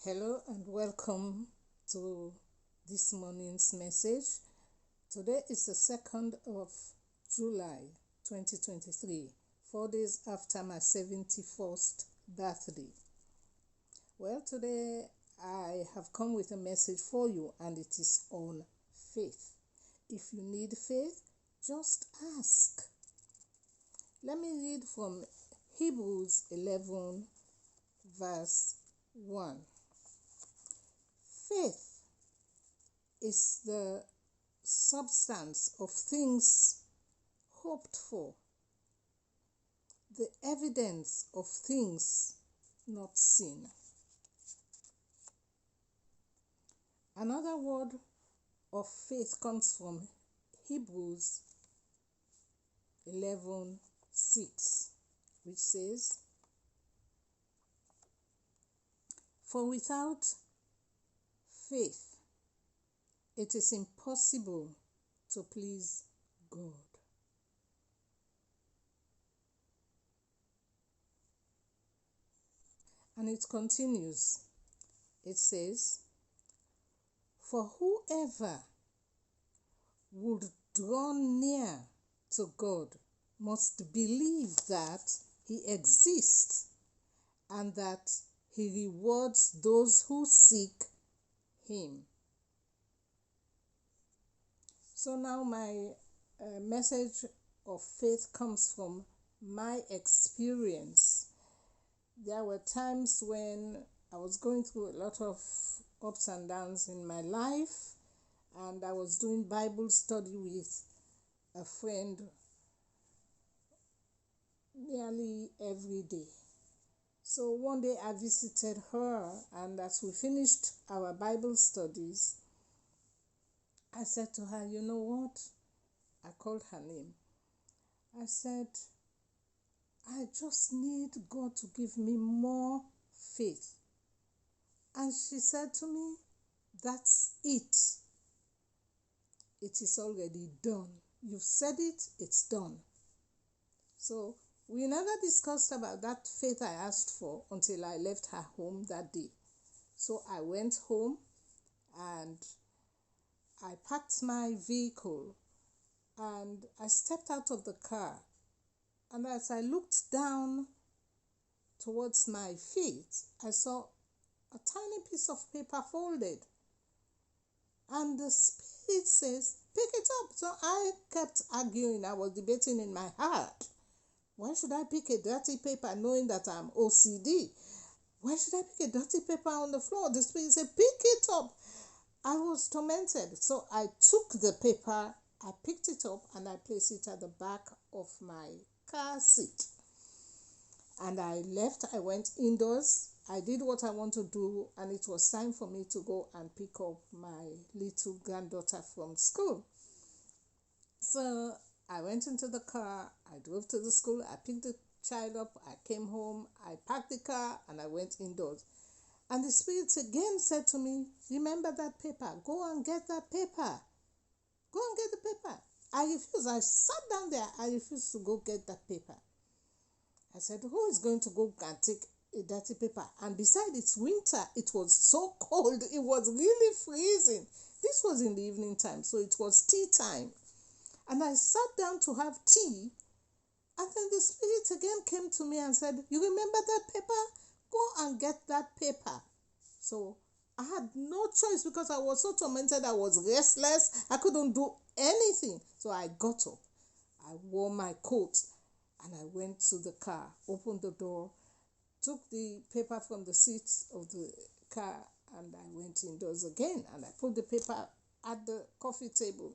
Hello and welcome to this morning's message. Today is the 2nd of July 2023, 4 days after my 71st birthday. Well, today I have come with a message for you and it is on faith. If you need faith, just ask. Let me read from Hebrews 11 verse 1. Faith is the substance of things hoped for, the evidence of things not seen. Another word of faith comes from Hebrews 11:6, which says, "For without faith, it is impossible to please God." And it continues. It says, "For whoever would draw near to God must believe that He exists and that He rewards those who seek Him." So now my message of faith comes from my experience. There were times when I was going through a lot of ups and downs in my life, and I was doing Bible study with a friend nearly every day. So one day I visited her, and as we finished our Bible studies, I said to her, "You know what?" I called her name. I said, "I just need God to give me more faith." And she said to me, "That's it. It is already done. You've said it, it's done." So we never discussed about that faith I asked for until I left her home that day. So I went home and I parked my vehicle and I stepped out of the car. And as I looked down towards my feet, I saw a tiny piece of paper folded. And the Spirit says, "Pick it up." So I kept arguing. I was debating in my heart. Why should I pick a dirty paper knowing that I'm OCD? Why should I pick a dirty paper on the floor? The Spirit said, "Pick it up." I was tormented. So I took the paper, I picked it up, and I placed it at the back of my car seat. And I left. I went indoors. I did what I want to do, and it was time for me to go and pick up my little granddaughter from school. So I went into the car. I drove to the school. I picked the child up. I came home. I parked the car, and I went indoors. And the Spirit again said to me, "Remember that paper. Go and get that paper. Go and get the paper." I refused. I sat down there. I refused to go get that paper. I said, "Who is going to go and take a dirty paper?" And besides, it's winter. It was so cold. It was really freezing. This was in the evening time, so it was tea time. And I sat down to have tea. And then the Spirit again came to me and said, "You remember that paper? Go and get that paper." So I had no choice because I was so tormented. I was restless. I couldn't do anything. So I got up. I wore my coat and I went to the car, opened the door, took the paper from the seat of the car, and I went indoors again. And I put the paper at the coffee table.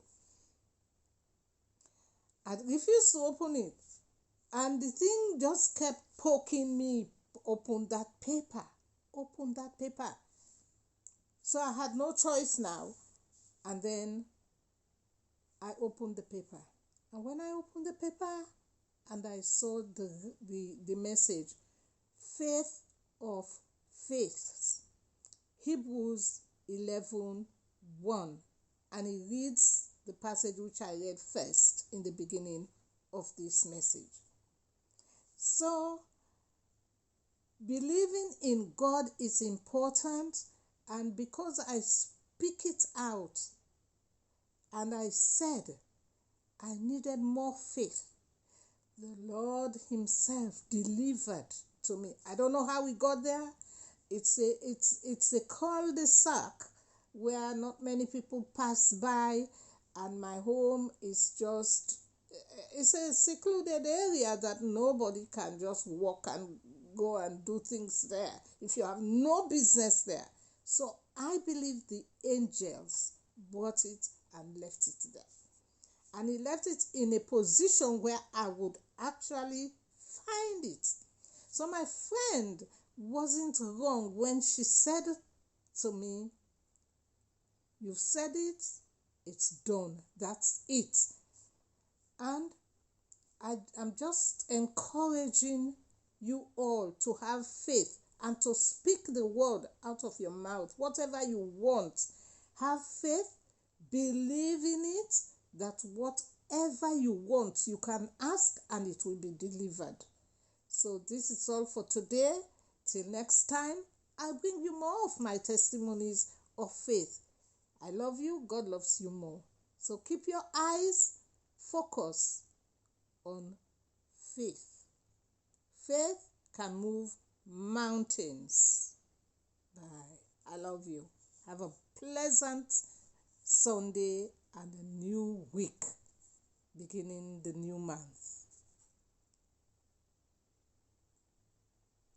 I refused to open it. And the thing just kept poking me. Open that paper. Open that paper. So I had no choice now. And then I opened the paper. And when I opened the paper and I saw the message, faith of faiths, Hebrews 11:1, and it reads the passage which I read first in the beginning of this message. So Believing in God is important, and because I speak it out and I said I needed more faith, the Lord Himself delivered to me. I don't know how we got there. It's a cul-de-sac where not many people pass by, and my home is just, it's a secluded area that nobody can just walk and go and do things there if you have no business there. So I believe the angels brought it and left it there. And He left it in a position where I would actually find it. So my friend wasn't wrong when she said to me, "You've said it, it's done. That's it." And I'm just encouraging you all to have faith and to speak the word out of your mouth. Whatever you want, have faith, believe in it, that whatever you want, you can ask and it will be delivered. So this is all for today. Till next time, I'll bring you more of my testimonies of faith. I love you. God loves you more. So keep your eyes focused on faith. Faith can move mountains. Bye. I love you. Have a pleasant Sunday and a new week beginning the new month.